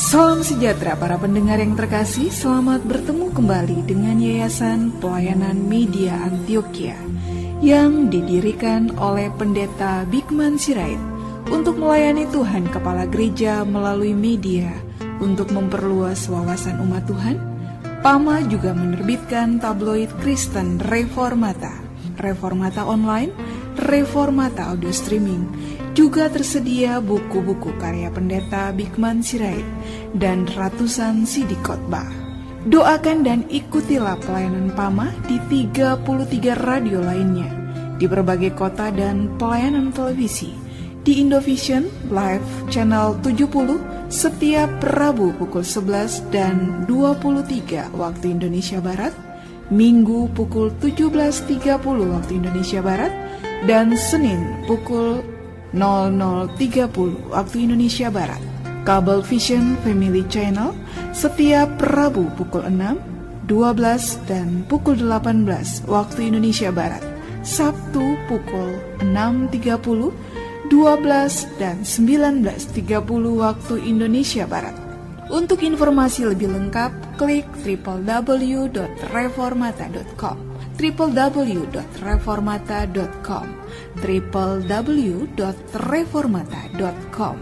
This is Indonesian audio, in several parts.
Salam sejahtera para pendengar yang terkasih, selamat bertemu kembali dengan Yayasan Pelayanan Media Antioquia yang didirikan oleh Pendeta Bigman Sirait untuk melayani Tuhan Kepala Gereja melalui media untuk memperluas wawasan umat Tuhan. PAMA juga menerbitkan tabloid Kristen Reformata, Reformata Online, Reformata Audio Streaming. Juga tersedia buku-buku karya Pendeta Bigman Sirait dan ratusan CD khotbah. Doakan dan ikutilah pelayanan PAMA di 33 radio lainnya, di berbagai kota dan pelayanan televisi, di Indovision Live Channel 70 setiap Rabu pukul 11 dan 23 waktu Indonesia Barat, Minggu pukul 17.30 waktu Indonesia Barat, dan Senin pukul 00.30 waktu Indonesia Barat. Kabel Vision Family Channel setiap Rabu pukul 6, 12 dan pukul 18 waktu Indonesia Barat. Sabtu pukul 6.30, 12 dan 19.30 waktu Indonesia Barat. Untuk informasi lebih lengkap, klik www.reformata.com, www.reformata.com, www.reformata.com.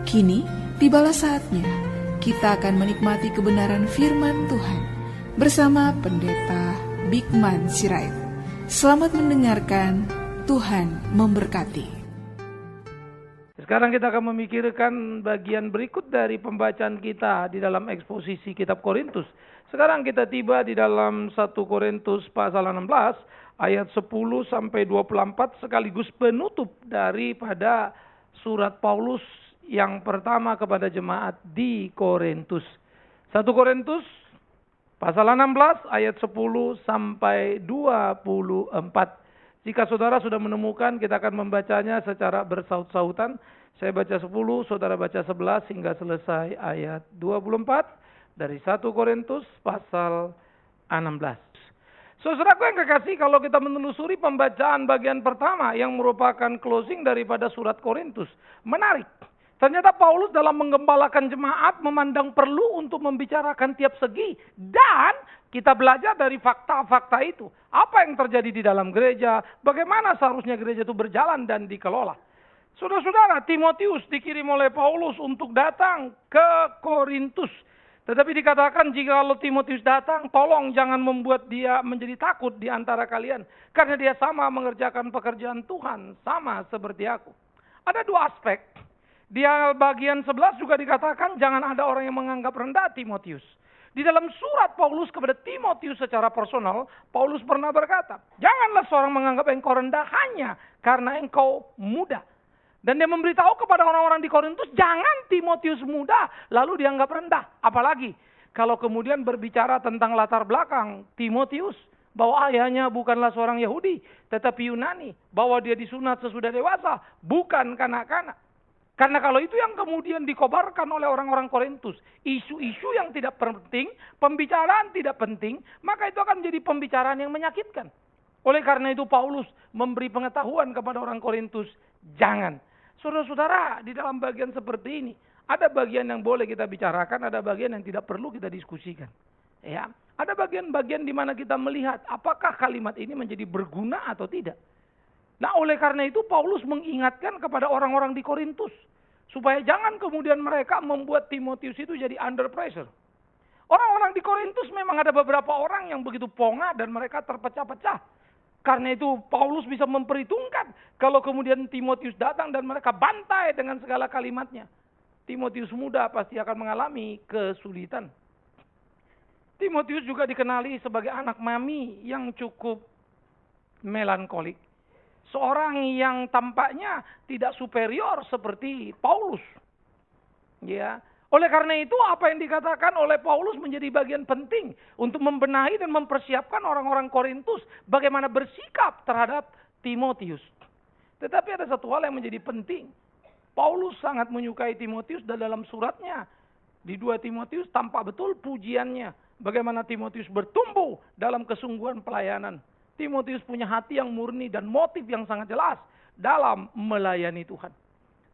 Kini tibalah saatnya kita akan menikmati kebenaran firman Tuhan bersama Pendeta Bigman Sirait. Selamat mendengarkan, Tuhan memberkati. Sekarang kita akan memikirkan bagian berikut dari pembacaan kita di dalam eksposisi kitab Korintus. Sekarang kita tiba di dalam 1 Korintus pasal 16 ayat 10 sampai 24 sekaligus penutup daripada surat Paulus yang pertama kepada jemaat di Korintus. 1 Korintus pasal 16 ayat 10 sampai 24. Jika saudara sudah menemukan, kita akan membacanya secara bersaut-sautan. Saya baca 10, saudara baca 11 hingga selesai ayat 24 dari 1 Korintus pasal 16. Saudaraku yang kekasih, kalau kita menelusuri pembacaan bagian pertama yang merupakan closing daripada surat Korintus, menarik. Ternyata Paulus dalam menggembalakan jemaat memandang perlu untuk membicarakan tiap segi, dan kita belajar dari fakta-fakta itu. Apa yang terjadi di dalam gereja, bagaimana seharusnya gereja itu berjalan dan dikelola. Saudara-saudara, Timotius dikirim oleh Paulus untuk datang ke Korintus. Tetapi dikatakan jika Timotius datang, tolong jangan membuat dia menjadi takut di antara kalian. Karena dia sama mengerjakan pekerjaan Tuhan, sama seperti aku. Ada dua aspek. Di bagian 11 juga dikatakan jangan ada orang yang menganggap rendah Timotius. Di dalam surat Paulus kepada Timotius secara personal, Paulus pernah berkata, janganlah seorang menganggap engkau rendah hanya karena engkau muda. Dan dia memberitahu kepada orang-orang di Korintus, jangan Timotius muda lalu dianggap rendah. Apalagi kalau kemudian berbicara tentang latar belakang Timotius, bahwa ayahnya bukanlah seorang Yahudi, tetapi Yunani. Bahwa dia disunat sesudah dewasa, bukan kanak-kanak. Karena kalau itu yang kemudian dikobarkan oleh orang-orang Korintus, isu-isu yang tidak penting, pembicaraan tidak penting, maka itu akan menjadi pembicaraan yang menyakitkan. Oleh karena itu Paulus memberi pengetahuan kepada orang Korintus, jangan. Saudara-saudara, di dalam bagian seperti ini, ada bagian yang boleh kita bicarakan, ada bagian yang tidak perlu kita diskusikan. Ya, ada bagian-bagian di mana kita melihat apakah kalimat ini menjadi berguna atau tidak. Nah, oleh karena itu Paulus mengingatkan kepada orang-orang di Korintus supaya jangan kemudian mereka membuat Timotius itu jadi under pressure. Orang-orang di Korintus memang ada beberapa orang yang begitu ponga dan mereka terpecah-pecah. Karena itu Paulus bisa memperhitungkan kalau kemudian Timotius datang dan mereka bantai dengan segala kalimatnya. Timotius muda pasti akan mengalami kesulitan. Timotius juga dikenali sebagai anak mami yang cukup melankolik. Seorang yang tampaknya tidak superior seperti Paulus. Ya. Oleh karena itu apa yang dikatakan oleh Paulus menjadi bagian penting untuk membenahi dan mempersiapkan orang-orang Korintus bagaimana bersikap terhadap Timotius. Tetapi ada satu hal yang menjadi penting. Paulus sangat menyukai Timotius dan dalam suratnya di 2 Timotius tampak betul pujiannya. Bagaimana Timotius bertumbuh dalam kesungguhan pelayanan. Timotius punya hati yang murni dan motif yang sangat jelas dalam melayani Tuhan.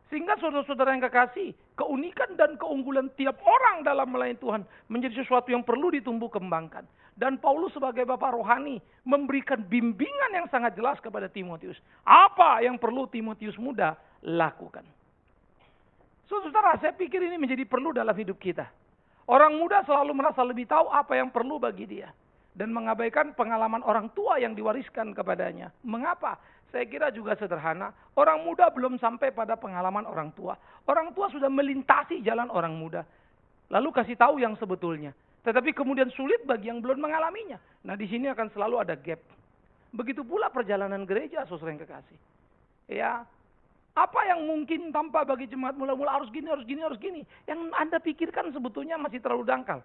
Sehingga saudara-saudara yang kekasih, keunikan dan keunggulan tiap orang dalam melayani Tuhan menjadi sesuatu yang perlu ditumbuh kembangkan. Dan Paulus sebagai bapak rohani memberikan bimbingan yang sangat jelas kepada Timotius. Apa yang perlu Timotius muda lakukan. Saudara, saya pikir ini menjadi perlu dalam hidup kita. Orang muda selalu merasa lebih tahu apa yang perlu bagi dia. Dan mengabaikan pengalaman orang tua yang diwariskan kepadanya. Mengapa? Saya kira juga sederhana. Orang muda belum sampai pada pengalaman orang tua. Orang tua sudah melintasi jalan orang muda. Lalu kasih tahu yang sebetulnya. Tetapi kemudian sulit bagi yang belum mengalaminya. Nah, di sini akan selalu ada gap. Begitu pula perjalanan gereja, saudara yang kekasih. Ya, apa yang mungkin tanpa bagi jemaat mula-mula harus gini, harus gini, harus gini. Yang Anda pikirkan sebetulnya masih terlalu dangkal.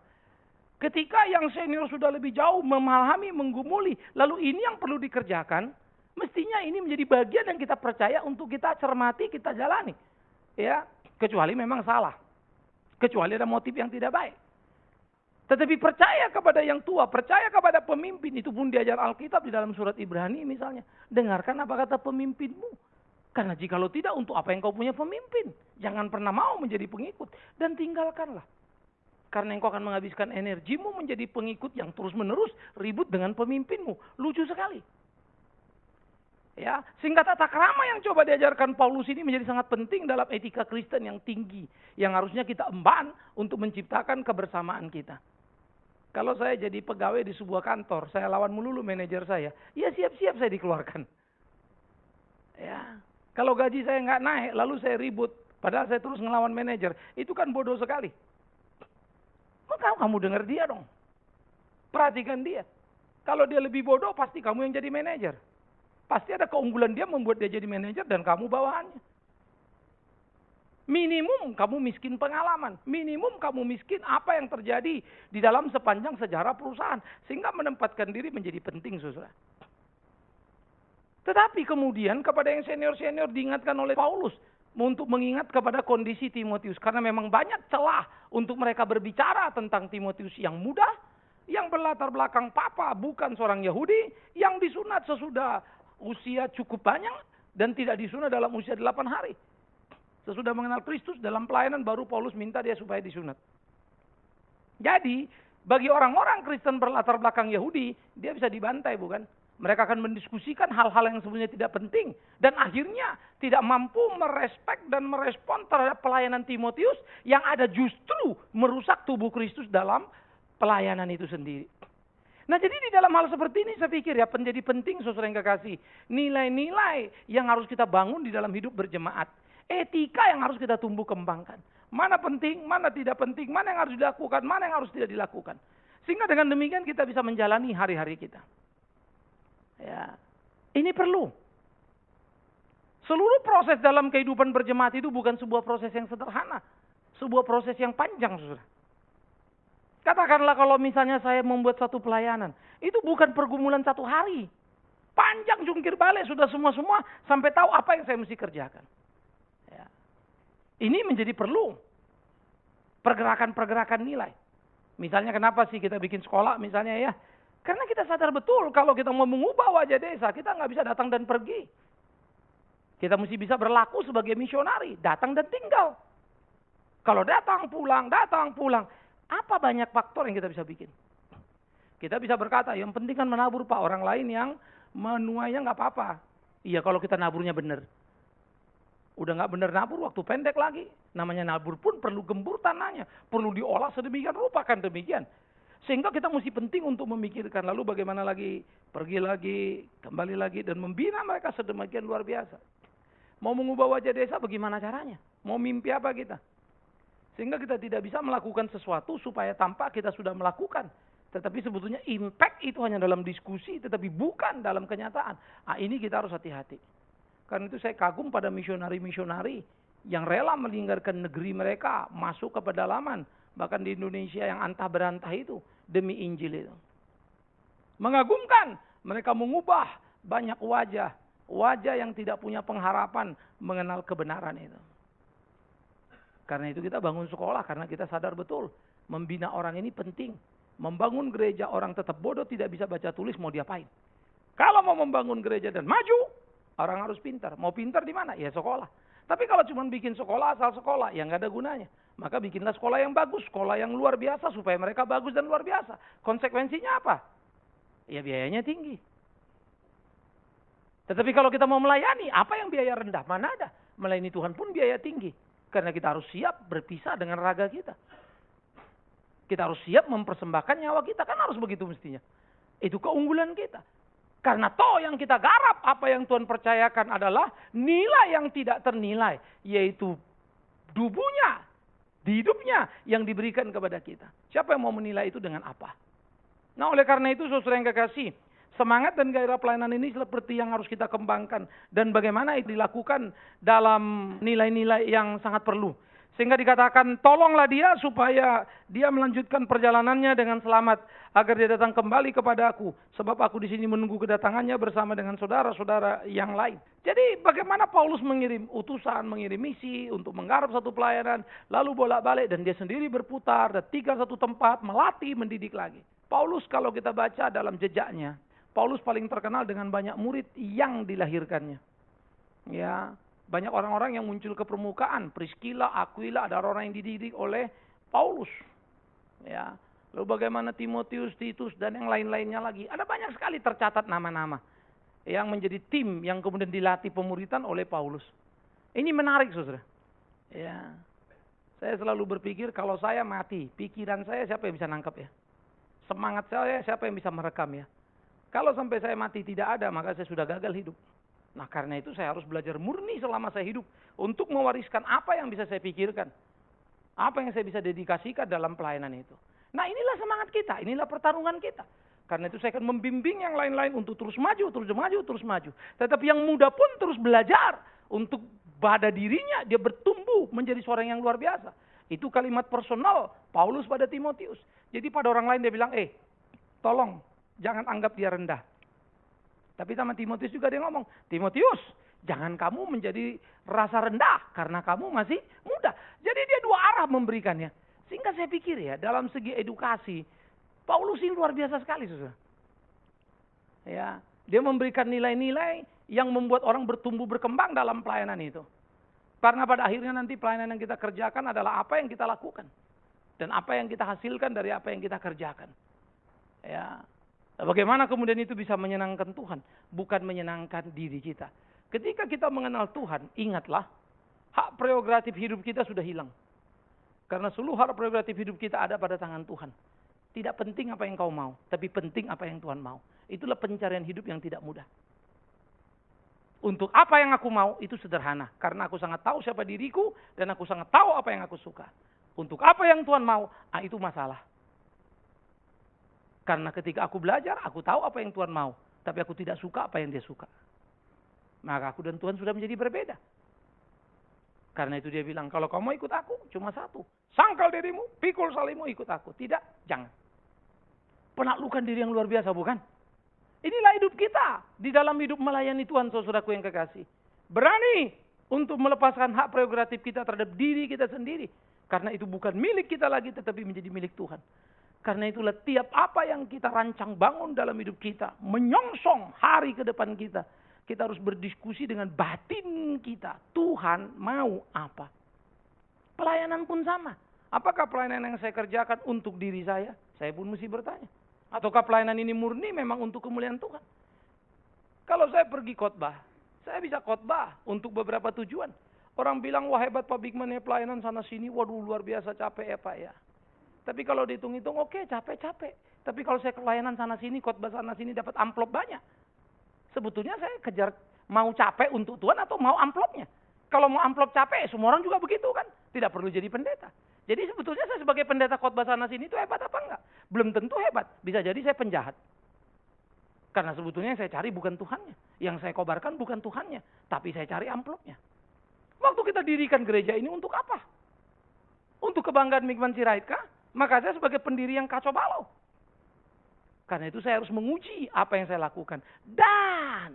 Ketika yang senior sudah lebih jauh memahami, menggumuli, lalu ini yang perlu dikerjakan, mestinya ini menjadi bagian yang kita percaya untuk kita cermati, kita jalani. Ya, kecuali memang salah. Kecuali ada motif yang tidak baik. Tetapi percaya kepada yang tua, percaya kepada pemimpin, itu pun diajar Alkitab di dalam surat Ibrani misalnya. Dengarkan apa kata pemimpinmu. Karena jikalau tidak, untuk apa yang kau punya pemimpin? Jangan pernah mau menjadi pengikut. Dan tinggalkanlah. Karena engkau akan menghabiskan energimu menjadi pengikut yang terus-menerus ribut dengan pemimpinmu. Lucu sekali. Ya, sehingga tata krama yang coba diajarkan Paulus ini menjadi sangat penting dalam etika Kristen yang tinggi. Yang harusnya kita emban untuk menciptakan kebersamaan kita. Kalau saya jadi pegawai di sebuah kantor, saya lawan melulu manajer saya. Ya siap-siap saya dikeluarkan. Ya, kalau gaji saya nggak naik, lalu saya ribut. Padahal saya terus ngelawan manajer. Itu kan bodoh sekali. Maka kamu dengar dia dong. Perhatikan dia. Kalau dia lebih bodoh, pasti kamu yang jadi manajer. Pasti ada keunggulan dia membuat dia jadi manajer dan kamu bawahannya. Minimum kamu miskin pengalaman. Minimum kamu miskin apa yang terjadi di dalam sepanjang sejarah perusahaan. Sehingga menempatkan diri menjadi penting, saudara. Tetapi kemudian kepada yang senior-senior diingatkan oleh Paulus. Untuk mengingat kepada kondisi Timotius. Karena memang banyak celah untuk mereka berbicara tentang Timotius yang muda. Yang berlatar belakang papa bukan seorang Yahudi. Yang disunat sesudah usia cukup banyak. Dan tidak disunat dalam usia 8 hari. Sesudah mengenal Kristus dalam pelayanan baru Paulus minta dia supaya disunat. Jadi bagi orang-orang Kristen berlatar belakang Yahudi, dia bisa dibantai bukan? Mereka akan mendiskusikan hal-hal yang sebenarnya tidak penting. Dan akhirnya tidak mampu merespek dan merespon terhadap pelayanan Timotius yang ada justru merusak tubuh Kristus dalam pelayanan itu sendiri. Nah jadi di dalam hal seperti ini saya pikir ya menjadi penting saudara yang kekasih. Nilai-nilai yang harus kita bangun di dalam hidup berjemaat. Etika yang harus kita tumbuh kembangkan. Mana penting, mana tidak penting, mana yang harus dilakukan, mana yang harus tidak dilakukan. Sehingga dengan demikian kita bisa menjalani hari-hari kita. Ya, ini perlu. Seluruh proses dalam kehidupan berjemaat itu bukan sebuah proses yang sederhana. Sebuah proses yang panjang, saudara. Katakanlah kalau misalnya saya membuat satu pelayanan. Itu bukan pergumulan 1 hari. Panjang jungkir balik, sudah semua-semua sampai tahu apa yang saya mesti kerjakan. Ya. Ini menjadi perlu. Pergerakan-pergerakan nilai. Misalnya kenapa sih kita bikin sekolah misalnya ya. Karena kita sadar betul kalau kita mau mengubah wajah desa, kita nggak bisa datang dan pergi. Kita mesti bisa berlaku sebagai misionari, datang dan tinggal. Kalau datang pulang, apa banyak faktor yang kita bisa bikin? Kita bisa berkata, yang penting kan menabur Pak, orang lain yang menuainya nggak apa-apa. Iya kalau kita naburnya benar. Udah nggak benar nabur, waktu pendek lagi. Namanya nabur pun perlu gembur tanahnya, perlu diolah sedemikian rupa kan demikian. Sehingga kita mesti penting untuk memikirkan lalu bagaimana lagi, pergi lagi, kembali lagi, dan membina mereka sedemikian luar biasa. Mau mengubah wajah desa bagaimana caranya? Mau mimpi apa kita? Sehingga kita tidak bisa melakukan sesuatu supaya tampak kita sudah melakukan. Tetapi sebetulnya impact itu hanya dalam diskusi, tetapi bukan dalam kenyataan. Nah, ini kita harus hati-hati. Karena itu saya kagum pada misionari-misionari yang rela meninggalkan negeri mereka, masuk ke pedalaman. Bahkan di Indonesia yang antah berantah itu. Demi Injil itu. Mengagumkan. Mereka mengubah banyak wajah. Wajah yang tidak punya pengharapan mengenal kebenaran itu. Karena itu kita bangun sekolah. Karena kita sadar betul. Membina orang ini penting. Membangun gereja orang tetap bodoh tidak bisa baca tulis mau diapain. Kalau mau membangun gereja dan maju. Orang harus pintar. Mau pintar di mana? Ya sekolah. Tapi kalau cuma bikin sekolah asal sekolah, ya nggak ada gunanya. Maka bikinlah sekolah yang bagus, sekolah yang luar biasa supaya mereka bagus dan luar biasa. Konsekuensinya apa? Ya biayanya tinggi. Tetapi kalau kita mau melayani, apa yang biaya rendah? Mana ada? Melayani Tuhan pun biaya tinggi. Karena kita harus siap berpisah dengan raga kita. Kita harus siap mempersembahkan nyawa kita. Kan harus begitu mestinya. Itu keunggulan kita. Karena toh yang kita garap, apa yang Tuhan percayakan adalah nilai yang tidak ternilai. Yaitu tubuhnya, hidupnya yang diberikan kepada kita. Siapa yang mau menilai itu dengan apa? Nah oleh karena itu saudara yang kekasih, semangat dan gairah pelayanan ini seperti yang harus kita kembangkan. Dan bagaimana itu dilakukan dalam nilai-nilai yang sangat perlu. Sehingga dikatakan, tolonglah dia supaya dia melanjutkan perjalanannya dengan selamat. Agar dia datang kembali kepada aku. Sebab aku di sini menunggu kedatangannya bersama dengan saudara-saudara yang lain. Jadi bagaimana Paulus mengirim utusan, mengirim misi untuk menggarap satu pelayanan. Lalu bolak-balik dan dia sendiri berputar dan tinggal satu tempat, melatih, mendidik lagi. Paulus kalau kita baca dalam jejaknya. Paulus paling terkenal dengan banyak murid yang dilahirkannya. Ya, banyak orang-orang yang muncul ke permukaan. Priscilla, Aquila, ada orang yang dididik oleh Paulus. Ya, lalu bagaimana Timotius, Titus, dan yang lain-lainnya lagi. Ada banyak sekali tercatat nama-nama yang menjadi tim yang kemudian dilatih pemuritan oleh Paulus. Ini menarik, saudara. Ya, saya selalu berpikir kalau saya mati, pikiran saya siapa yang bisa nangkep ya? Semangat saya siapa yang bisa merekam ya? Kalau sampai saya mati tidak ada, maka saya sudah gagal hidup. Nah karena itu saya harus belajar murni selama saya hidup. Untuk mewariskan apa yang bisa saya pikirkan. Apa yang saya bisa dedikasikan dalam pelayanan itu. Nah inilah semangat kita, inilah pertarungan kita. Karena itu saya akan membimbing yang lain-lain untuk terus maju, terus maju, terus maju. Tetapi yang muda pun terus belajar. Untuk pada dirinya dia bertumbuh menjadi seorang yang luar biasa. Itu kalimat personal Paulus pada Timotius. Jadi pada orang lain dia bilang, tolong jangan anggap dia rendah. Tapi sama Timotius juga dia ngomong, Timotius, jangan kamu menjadi rasa rendah karena kamu masih muda. Jadi dia dua arah memberikannya. Sehingga saya pikir ya, dalam segi edukasi, Paulus ini luar biasa sekali, saudara. Ya, dia memberikan nilai-nilai yang membuat orang bertumbuh berkembang dalam pelayanan itu. Karena pada akhirnya nanti pelayanan yang kita kerjakan adalah apa yang kita lakukan. Dan apa yang kita hasilkan dari apa yang kita kerjakan. Ya, bagaimana kemudian itu bisa menyenangkan Tuhan, bukan menyenangkan diri kita. Ketika kita mengenal Tuhan, ingatlah, hak prerogatif hidup kita sudah hilang. Karena seluruh hak prerogatif hidup kita ada pada tangan Tuhan. Tidak penting apa yang kau mau, tapi penting apa yang Tuhan mau. Itulah pencarian hidup yang tidak mudah. Untuk apa yang aku mau, itu sederhana. Karena aku sangat tahu siapa diriku, dan aku sangat tahu apa yang aku suka. Untuk apa yang Tuhan mau, itu masalah. Karena ketika aku belajar, aku tahu apa yang Tuhan mau. Tapi aku tidak suka apa yang dia suka. Maka aku dan Tuhan sudah menjadi berbeda. Karena itu dia bilang, kalau kamu mau ikut aku, cuma satu. Sangkal dirimu, pikul salibmu, ikut aku. Tidak, jangan. Penaklukan diri yang luar biasa, bukan? Inilah hidup kita. Di dalam hidup melayani Tuhan, saudaraku yang kekasih. Berani untuk melepaskan hak prerogatif kita terhadap diri kita sendiri. Karena itu bukan milik kita lagi, tetapi menjadi milik Tuhan. Karena itulah tiap apa yang kita rancang bangun dalam hidup kita, menyongsong hari ke depan kita, kita harus berdiskusi dengan batin kita. Tuhan mau apa? Pelayanan pun sama. Apakah pelayanan yang saya kerjakan untuk diri saya? Saya pun mesti bertanya. Ataukah pelayanan ini murni memang untuk kemuliaan Tuhan? Kalau saya pergi khotbah, saya bisa khotbah untuk beberapa tujuan. Orang bilang, wah hebat Pak Bigman ya pelayanan sana sini, waduh luar biasa capek ya Pak ya. Tapi kalau dihitung-hitung, oke, capek-capek. Tapi kalau saya pelayanan sana sini, khotbah sana sini dapat amplop banyak. Sebetulnya saya kejar mau capek untuk Tuhan atau mau amplopnya. Kalau mau amplop capek, semua orang juga begitu kan. Tidak perlu jadi pendeta. Jadi sebetulnya saya sebagai pendeta khotbah sana sini itu hebat apa enggak? Belum tentu hebat. Bisa jadi saya penjahat. Karena sebetulnya yang saya cari bukan Tuhannya. Yang saya kobarkan bukan Tuhannya. Tapi saya cari amplopnya. Waktu kita dirikan gereja ini untuk apa? Untuk kebanggaan Bigman Sirait kah? Maka saya sebagai pendiri yang kacau balau. Karena itu saya harus menguji apa yang saya lakukan. Dan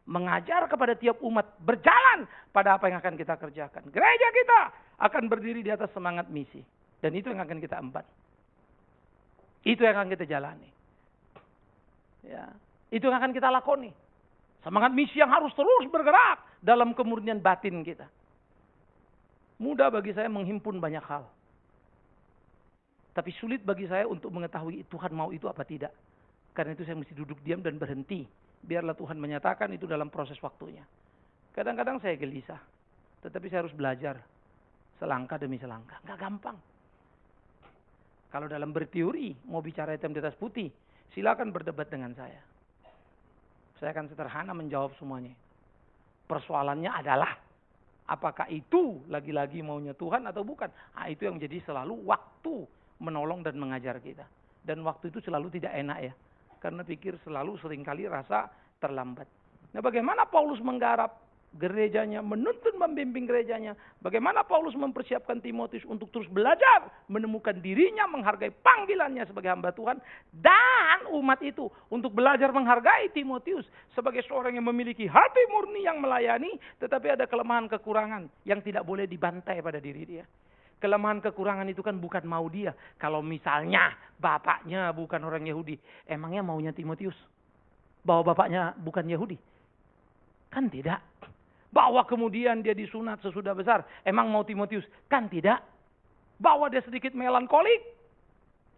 mengajar kepada tiap umat berjalan pada apa yang akan kita kerjakan. Gereja kita akan berdiri di atas semangat misi. Dan itu yang akan kita emban. Itu yang akan kita jalani. Ya, itu yang akan kita lakoni. Semangat misi yang harus terus bergerak dalam kemurnian batin kita. Mudah bagi saya menghimpun banyak hal. Tapi sulit bagi saya untuk mengetahui Tuhan mau itu apa tidak. Karena itu saya mesti duduk diam dan berhenti. Biarlah Tuhan menyatakan itu dalam proses waktunya. Kadang-kadang saya gelisah. Tetapi saya harus belajar. Selangkah demi selangkah. Nggak gampang. Kalau dalam berteori, mau bicara hitam di atas putih, silakan berdebat dengan saya. Saya akan sederhana menjawab semuanya. Persoalannya adalah, apakah itu lagi-lagi maunya Tuhan atau bukan? Nah, itu yang menjadi selalu waktu menolong dan mengajar kita. Dan waktu itu selalu tidak enak ya. Karena pikir selalu seringkali rasa terlambat. Nah, bagaimana Paulus menggarap gerejanya, menuntun membimbing gerejanya. Bagaimana Paulus mempersiapkan Timotius untuk terus belajar, menemukan dirinya, menghargai panggilannya sebagai hamba Tuhan. Dan umat itu untuk belajar menghargai Timotius sebagai seorang yang memiliki hati murni yang melayani. Tetapi ada kelemahan kekurangan yang tidak boleh dibantai pada diri dia. Kelemahan kekurangan itu kan bukan mau dia. Kalau misalnya bapaknya bukan orang Yahudi, emangnya maunya Timotius? Bahwa bapaknya bukan Yahudi? Kan tidak. Bahwa kemudian dia disunat sesudah besar, emang mau Timotius? Kan tidak. Bahwa dia sedikit melankolik,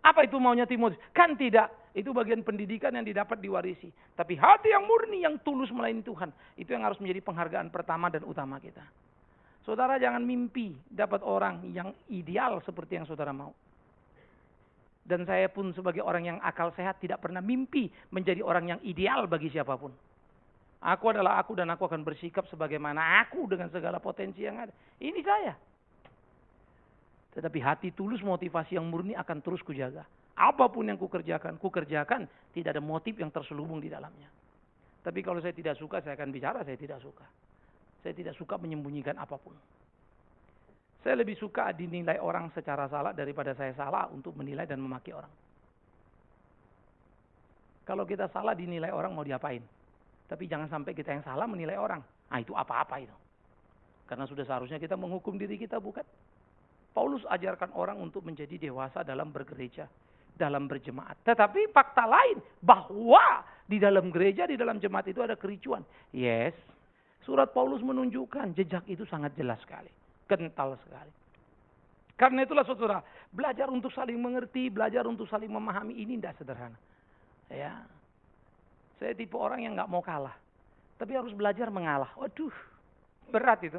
apa itu maunya Timotius? Kan tidak. Itu bagian pendidikan yang didapat diwarisi. Tapi hati yang murni, yang tulus melayani Tuhan, itu yang harus menjadi penghargaan pertama dan utama kita. Saudara jangan mimpi dapat orang yang ideal seperti yang saudara mau. Dan saya pun sebagai orang yang akal sehat tidak pernah mimpi menjadi orang yang ideal bagi siapapun. Aku adalah aku dan aku akan bersikap sebagaimana aku dengan segala potensi yang ada. Ini saya. Tetapi hati tulus, motivasi yang murni akan terus kujaga. Apapun yang kukerjakan tidak ada motif yang terselubung di dalamnya. Tapi kalau saya tidak suka, saya akan bicara saya tidak suka. Saya tidak suka menyembunyikan apapun. Saya lebih suka dinilai orang secara salah daripada saya salah untuk menilai dan memaki orang. Kalau kita salah dinilai orang mau diapain? Tapi jangan sampai kita yang salah menilai orang. Nah itu apa-apa itu. Karena sudah seharusnya kita menghukum diri kita, bukan? Paulus ajarkan orang untuk menjadi dewasa dalam bergereja, dalam berjemaat. Tetapi fakta lain bahwa di dalam gereja, di dalam jemaat itu ada kericuan. Yes. Surat Paulus menunjukkan jejak itu sangat jelas sekali. Kental sekali. Karena itulah saudara, belajar untuk saling mengerti, belajar untuk saling memahami ini tidak sederhana. Ya, saya tipe orang yang nggak mau kalah. Tapi harus belajar mengalah. Waduh, berat itu.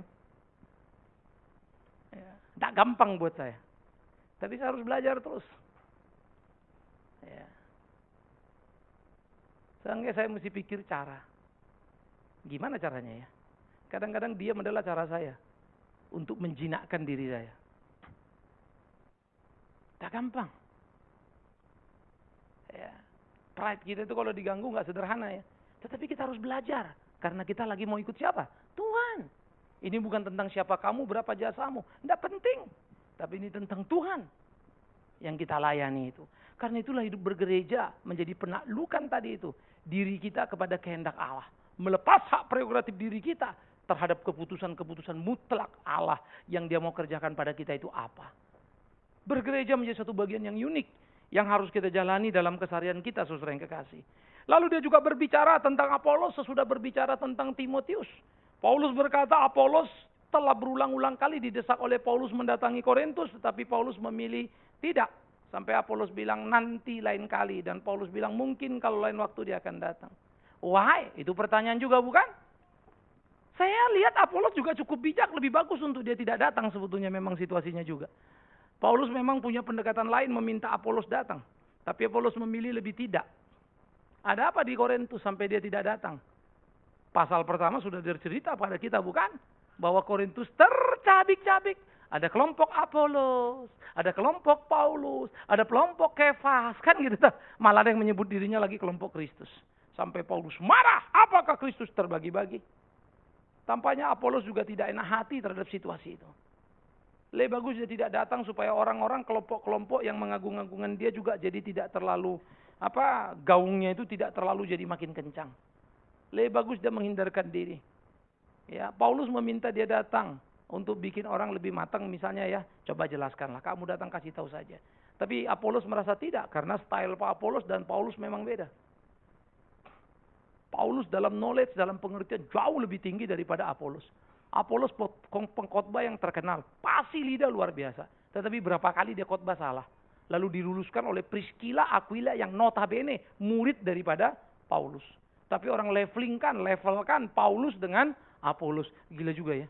Ya, tidak gampang buat saya. Tapi saya harus belajar terus. Ya. Sehingga saya mesti pikir cara. Gimana caranya ya? Kadang-kadang diam adalah cara saya untuk menjinakkan diri saya. Tak gampang. Ya. Pride kita itu kalau diganggu nggak sederhana ya. Tetapi kita harus belajar. Karena kita lagi mau ikut siapa? Tuhan. Ini bukan tentang siapa kamu, berapa jasamu. Tidak penting. Tapi ini tentang Tuhan yang kita layani itu. Karena itulah hidup bergereja menjadi penaklukan tadi itu. Diri kita kepada kehendak Allah. Melepas hak prerogatif diri kita terhadap keputusan-keputusan mutlak Allah yang dia mau kerjakan pada kita itu apa. Bergereja menjadi satu bagian yang unik yang harus kita jalani dalam keseharian kita, saudara yang kekasih. Lalu dia juga berbicara tentang Apolos sesudah berbicara tentang Timotius. Paulus berkata Apolos telah berulang-ulang kali didesak oleh Paulus mendatangi Korintus, tetapi Paulus memilih tidak. Sampai Apolos bilang nanti lain kali, dan Paulus bilang mungkin kalau lain waktu dia akan datang. Why? Itu pertanyaan juga bukan? Saya lihat Apolos juga cukup bijak, lebih bagus untuk dia tidak datang sebetulnya memang situasinya juga. Paulus memang punya pendekatan lain meminta Apolos datang. Tapi Apolos memilih lebih tidak. Ada apa di Korintus sampai dia tidak datang? Pasal pertama sudah bercerita pada kita bukan? Bahwa Korintus tercabik-cabik. Ada kelompok Apolos, ada kelompok Paulus, ada kelompok Kefas. Kan gitu. Malah ada yang menyebut dirinya lagi kelompok Kristus. Sampai Paulus marah, apakah Kristus terbagi-bagi? Tampaknya Apolos juga tidak enak hati terhadap situasi itu. Lebih bagus dia tidak datang supaya orang-orang kelompok-kelompok yang mengagung-agungkan dia juga jadi tidak terlalu gaungnya itu tidak terlalu jadi makin kencang. Lebih bagus dia menghindarkan diri. Ya, Paulus meminta dia datang untuk bikin orang lebih matang misalnya ya, coba jelaskanlah, kamu datang kasih tahu saja. Tapi Apolos merasa tidak karena style Pak Apolos dan Paulus memang beda. Paulus dalam knowledge, dalam pengertian jauh lebih tinggi daripada Apolos. Apolos pengkhotbah yang terkenal, pasti lidah luar biasa. Tetapi berapa kali dia khotbah salah. Lalu diluluskan oleh Priscilla, Aquila yang notabene murid daripada Paulus. Tapi orang levelkan Paulus dengan Apolos. Gila juga ya.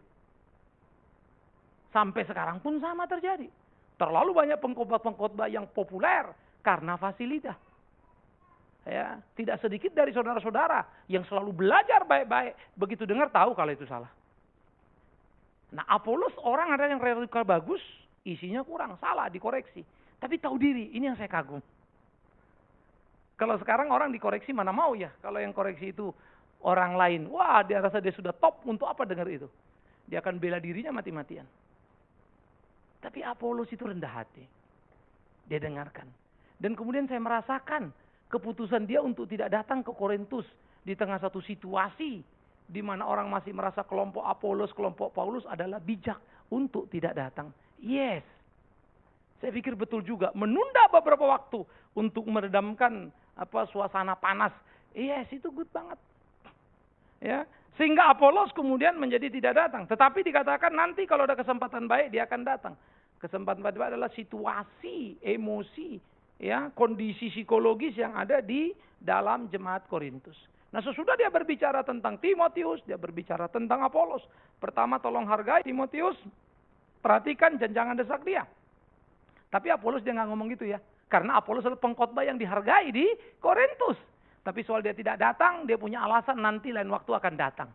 Sampai sekarang pun sama terjadi. Terlalu banyak pengkhotbah yang populer karena fasilitas. Ya, tidak sedikit dari saudara-saudara yang selalu belajar baik-baik, begitu dengar tahu kalau itu salah. Nah, Apolos orang ada yang retorika bagus, isinya kurang, salah, dikoreksi. Tapi tahu diri, ini yang saya kagum. Kalau sekarang orang dikoreksi mana mau ya, kalau yang koreksi itu orang lain, wah dia rasa dia sudah top, untuk apa dengar itu? Dia akan bela dirinya mati-matian. Tapi Apolos itu rendah hati. Dia dengarkan. Dan kemudian saya merasakan keputusan dia untuk tidak datang ke Korintus di tengah satu situasi di mana orang masih merasa kelompok Apolos, kelompok Paulus adalah bijak untuk tidak datang. Yes. Saya pikir betul juga menunda beberapa waktu untuk meredamkan suasana panas. Yes, itu good banget. Ya, sehingga Apolos kemudian menjadi tidak datang. Tetapi dikatakan nanti kalau ada kesempatan baik dia akan datang. Kesempatan baik adalah situasi, emosi, ya, kondisi psikologis yang ada di dalam jemaat Korintus. Nah, sesudah dia berbicara tentang Timotius, dia berbicara tentang Apolos. Pertama, tolong hargai Timotius, perhatikan dan jangan desak dia. Tapi Apolos dia nggak ngomong gitu ya. Karena Apolos adalah pengkhotbah yang dihargai di Korintus. Tapi soal dia tidak datang, dia punya alasan nanti lain waktu akan datang.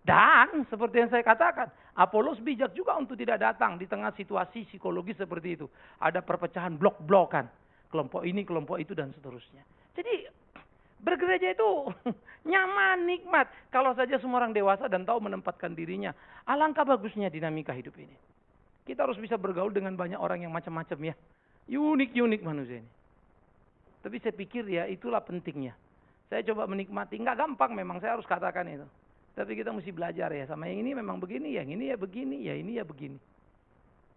Dan seperti yang saya katakan, Apolos bijak juga untuk tidak datang di tengah situasi psikologis seperti itu. Ada perpecahan blok-blokan. Kelompok ini, kelompok itu dan seterusnya. Jadi bergereja itu nyaman, nikmat. Kalau saja semua orang dewasa dan tahu menempatkan dirinya. Alangkah bagusnya dinamika hidup ini. Kita harus bisa bergaul dengan banyak orang yang macam-macam ya. Unik-unik manusia ini. Tapi saya pikir ya itulah pentingnya. Saya coba menikmati. Nggak gampang memang, saya harus katakan itu. Tapi kita mesti belajar ya. Sama yang ini memang begini, yang ini ya begini, ya ini ya begini.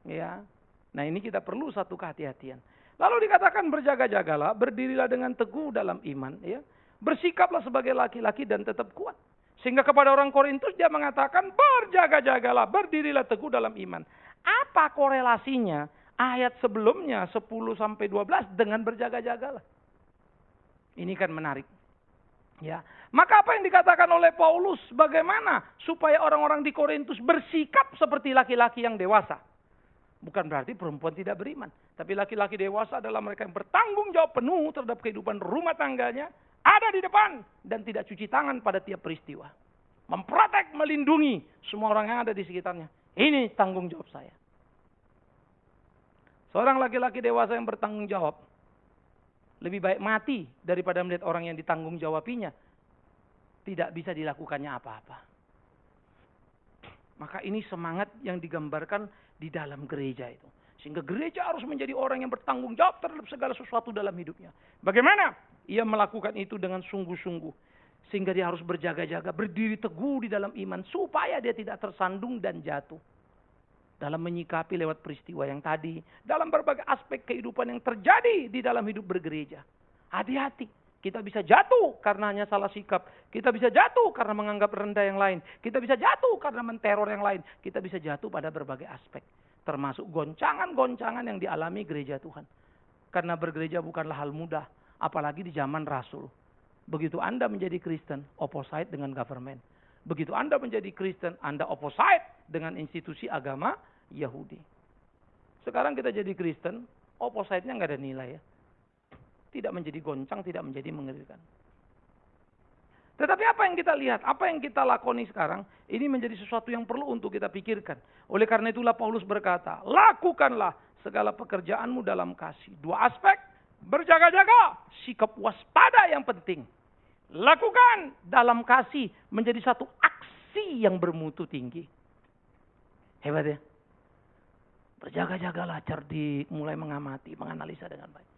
Ya. Nah ini kita perlu satu kehati-hatian. Lalu dikatakan berjaga-jagalah, berdirilah dengan teguh dalam iman. Ya. Bersikaplah sebagai laki-laki dan tetap kuat. Sehingga kepada orang Korintus dia mengatakan berjaga-jagalah, berdirilah teguh dalam iman. Apa korelasinya ayat sebelumnya 10-12 dengan berjaga-jagalah? Ini kan menarik. Ya, maka apa yang dikatakan oleh Paulus, bagaimana supaya orang-orang di Korintus bersikap seperti laki-laki yang dewasa? Bukan berarti perempuan tidak beriman, tapi laki-laki dewasa adalah mereka yang bertanggung jawab penuh terhadap kehidupan rumah tangganya, ada di depan dan tidak cuci tangan pada tiap peristiwa. Memprotek, melindungi semua orang yang ada di sekitarnya. Ini tanggung jawab saya. Seorang laki-laki dewasa yang bertanggung jawab lebih baik mati daripada melihat orang yang ditanggung jawabinya tidak bisa dilakukannya apa-apa. Maka ini semangat yang digambarkan di dalam gereja itu. Sehingga gereja harus menjadi orang yang bertanggung jawab terhadap segala sesuatu dalam hidupnya. Bagaimana? Ia melakukan itu dengan sungguh-sungguh. Sehingga dia harus berjaga-jaga, berdiri teguh di dalam iman. Supaya dia tidak tersandung dan jatuh. Dalam menyikapi lewat peristiwa yang tadi. Dalam berbagai aspek kehidupan yang terjadi di dalam hidup bergereja. Hati-hati. Kita bisa jatuh karena hanya salah sikap. Kita bisa jatuh karena menganggap rendah yang lain. Kita bisa jatuh karena menteror yang lain. Kita bisa jatuh pada berbagai aspek. Termasuk goncangan-goncangan yang dialami gereja Tuhan. Karena bergereja bukanlah hal mudah. Apalagi di zaman Rasul. Begitu Anda menjadi Kristen, opposite dengan government. Begitu Anda menjadi Kristen, Anda opposite dengan institusi agama Yahudi. Sekarang kita jadi Kristen, opposite-nya nggak ada nilai ya. Tidak menjadi goncang, tidak menjadi mengerikan. Tetapi apa yang kita lihat, apa yang kita lakoni sekarang, ini menjadi sesuatu yang perlu untuk kita pikirkan. Oleh karena itulah Paulus berkata, lakukanlah segala pekerjaanmu dalam kasih. Dua aspek, berjaga-jaga, sikap waspada yang penting. Lakukan dalam kasih menjadi satu aksi yang bermutu tinggi. Hebat ya. Berjaga-jagalah, cerdik, mulai mengamati, menganalisa dengan baik.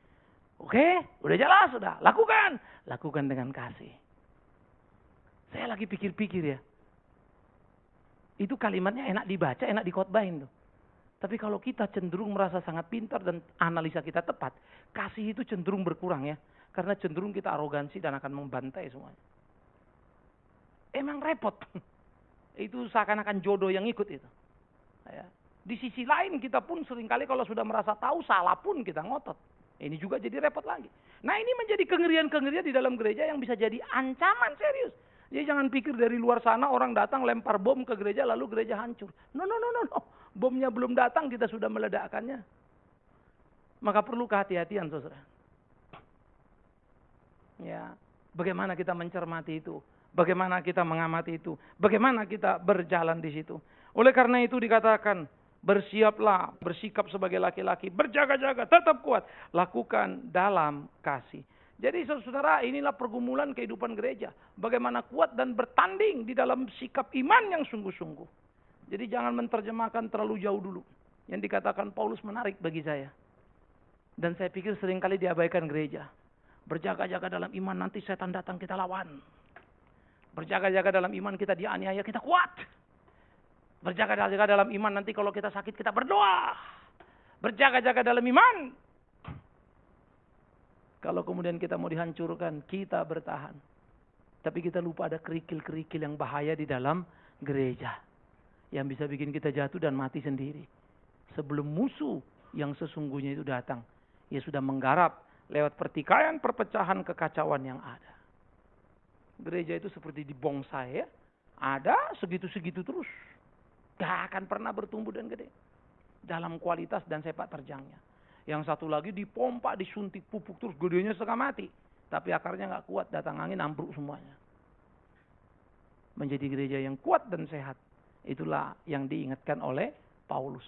Oke, udah jelas, sudah. Lakukan. Lakukan dengan kasih. Saya lagi pikir-pikir ya. Itu kalimatnya enak dibaca, enak dikhotbahin tuh. Tapi kalau kita cenderung merasa sangat pintar dan analisa kita tepat, kasih itu cenderung berkurang ya. Karena cenderung kita arogansi dan akan membantai semuanya. Emang repot. itu seakan-akan jodoh yang ikut itu. Ya. Di sisi lain kita pun seringkali kalau sudah merasa tahu salah pun kita ngotot. Ini juga jadi repot lagi. Nah ini menjadi kengerian-kengerian di dalam gereja yang bisa jadi ancaman serius. Jadi jangan pikir dari luar sana orang datang lempar bom ke gereja lalu gereja hancur. No. Bomnya belum datang kita sudah meledakkannya. Maka perlu kehati-hatian saudara. Ya, bagaimana kita mencermati itu? Bagaimana kita mengamati itu? Bagaimana kita berjalan di situ? Oleh karena itu dikatakan, bersiaplah, bersikap sebagai laki-laki, berjaga-jaga, tetap kuat, lakukan dalam kasih. Jadi saudara, inilah pergumulan kehidupan gereja. Bagaimana kuat dan bertanding di dalam sikap iman yang sungguh-sungguh. Jadi jangan menerjemahkan terlalu jauh dulu. Yang dikatakan Paulus menarik bagi saya. Dan saya pikir seringkali diabaikan gereja. Berjaga-jaga dalam iman, nanti setan datang kita lawan. Berjaga-jaga dalam iman, kita dianiaya, kita kuat. Berjaga-jaga dalam iman, nanti kalau kita sakit kita berdoa. Berjaga-jaga dalam iman. Kalau kemudian kita mau dihancurkan, kita bertahan. Tapi kita lupa ada kerikil-kerikil yang bahaya di dalam gereja. Yang bisa bikin kita jatuh dan mati sendiri. Sebelum musuh yang sesungguhnya itu datang. Ia sudah menggarap lewat pertikaian, perpecahan, kekacauan yang ada. Gereja itu seperti di bonsai ya. Ada segitu-segitu terus. Gak akan pernah bertumbuh dan gede. Dalam kualitas dan sepak terjangnya. Yang satu lagi dipompa, disuntik pupuk terus gedenya setengah mati. Tapi akarnya gak kuat, datang angin ambruk semuanya. Menjadi gereja yang kuat dan sehat. Itulah yang diingatkan oleh Paulus.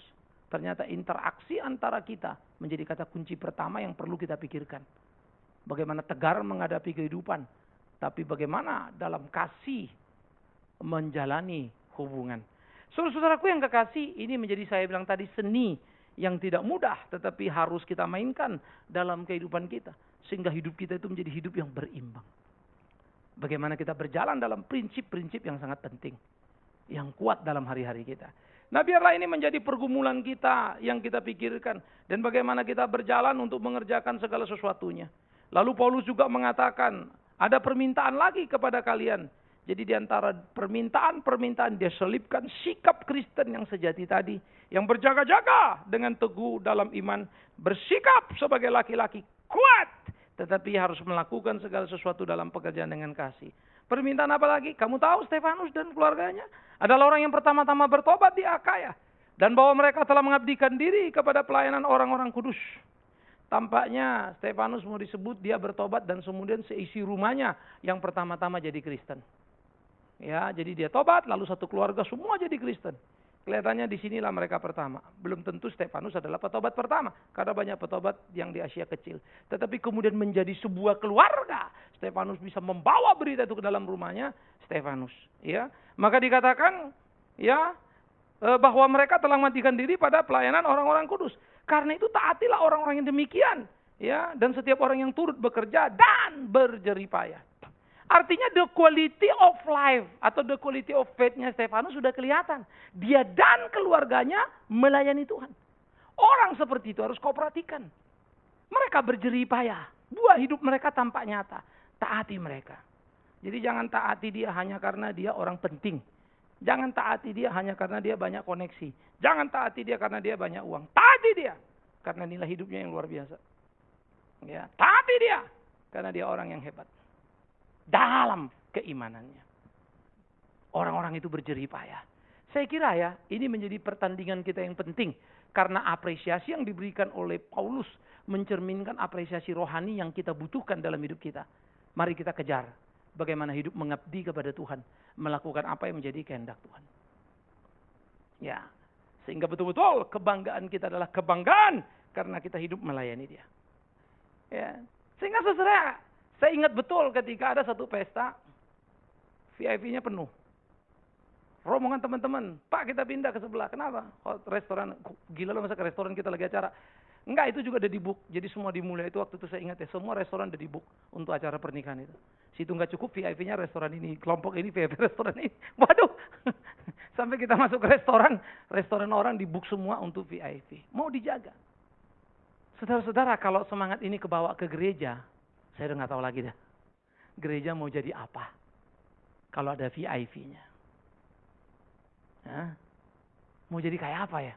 Ternyata interaksi antara kita menjadi kata kunci pertama yang perlu kita pikirkan. Bagaimana tegar menghadapi kehidupan. Tapi bagaimana dalam kasih menjalani hubungan. Saudara-saudaraku yang kekasih, ini menjadi saya bilang tadi seni yang tidak mudah. Tetapi harus kita mainkan dalam kehidupan kita. Sehingga hidup kita itu menjadi hidup yang berimbang. Bagaimana kita berjalan dalam prinsip-prinsip yang sangat penting. Yang kuat dalam hari-hari kita. Nah biarlah ini menjadi pergumulan kita yang kita pikirkan. Dan bagaimana kita berjalan untuk mengerjakan segala sesuatunya. Lalu Paulus juga mengatakan, ada permintaan lagi kepada kalian. Jadi di antara permintaan dia selipkan sikap Kristen yang sejati tadi. Yang berjaga-jaga dengan teguh dalam iman. Bersikap sebagai laki-laki kuat. Tetapi harus melakukan segala sesuatu dalam pekerjaan dengan kasih. Permintaan apa lagi? Kamu tahu Stefanus dan keluarganya adalah orang yang pertama-tama bertobat di Akaya. Dan bahwa mereka telah mengabdikan diri kepada pelayanan orang-orang kudus. Tampaknya Stefanus mau disebut dia bertobat dan kemudian seisi rumahnya yang pertama-tama jadi Kristen. Ya, jadi dia tobat lalu satu keluarga semua jadi Kristen. Kelihatannya di sinilah mereka pertama. Belum tentu Stefanus adalah petobat pertama. Karena banyak petobat yang di Asia kecil. Tetapi kemudian menjadi sebuah keluarga. Stefanus bisa membawa berita itu ke dalam rumahnya. Stefanus. Ya. Maka dikatakan ya bahwa mereka telah matikan diri pada pelayanan orang-orang kudus. Karena itu taatilah orang-orang yang demikian. Ya. Dan setiap orang yang turut bekerja dan berjeripayah. Artinya the quality of life atau the quality of faith-nya Stefanus sudah kelihatan. Dia dan keluarganya melayani Tuhan. Orang seperti itu harus kau perhatikan. Mereka berjeripayah. Buah hidup mereka tampak nyata. Taati mereka. Jadi jangan taati dia hanya karena dia orang penting. Jangan taati dia hanya karena dia banyak koneksi. Jangan taati dia karena dia banyak uang. Taati dia karena nilai hidupnya yang luar biasa. Ya, taati dia karena dia orang yang hebat. Dalam keimanannya. Orang-orang itu berjeripayah. Saya kira ya, ini menjadi pertandingan kita yang penting. Karena apresiasi yang diberikan oleh Paulus mencerminkan apresiasi rohani yang kita butuhkan dalam hidup kita. Mari kita kejar. Bagaimana hidup mengabdi kepada Tuhan. Melakukan apa yang menjadi kehendak Tuhan. Ya, sehingga betul-betul kebanggaan kita adalah kebanggaan karena kita hidup melayani dia. Ya, sehingga saudara, saya ingat betul ketika ada satu pesta, VIP-nya penuh. Rombongan teman-teman, Pak kita pindah ke sebelah. Kenapa? Oh, restoran, gila loh masa ke restoran kita lagi acara. Enggak, itu juga ada di book. Jadi semua dimulai itu waktu itu saya ingat ya, semua restoran ada di book untuk acara pernikahan itu. Situ nggak cukup VIP-nya restoran ini, kelompok ini VIP restoran ini. Waduh, sampai kita masuk ke restoran orang di book semua untuk VIP. Mau dijaga. Saudara-saudara, kalau semangat ini kebawa ke gereja, saya udah nggak tahu lagi dah. Gereja mau jadi apa? Kalau ada VIP-nya. Hah? Mau jadi kayak apa ya?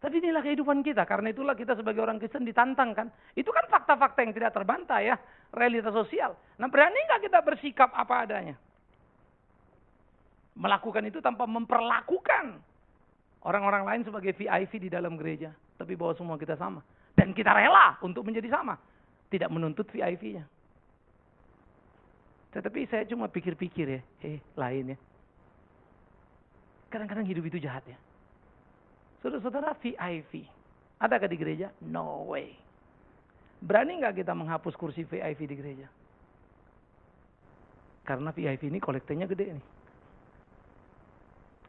Tapi inilah kehidupan kita. Karena itulah kita sebagai orang Kristen ditantang kan. Itu kan fakta-fakta yang tidak terbantah ya. Realitas sosial. Nah, berani nggak kita bersikap apa adanya? Melakukan itu tanpa memperlakukan orang-orang lain sebagai VIP di dalam gereja. Tapi bahwa semua kita sama. Dan kita rela untuk menjadi sama. Tidak menuntut VIP-nya. Tetapi saya cuma pikir-pikir ya. Lain ya. Kadang-kadang hidup itu jahat ya. Saudara-saudara VIP. Adakah di gereja? No way. Berani nggak kita menghapus kursi VIP di gereja? Karena VIP ini kolektenya gede nih.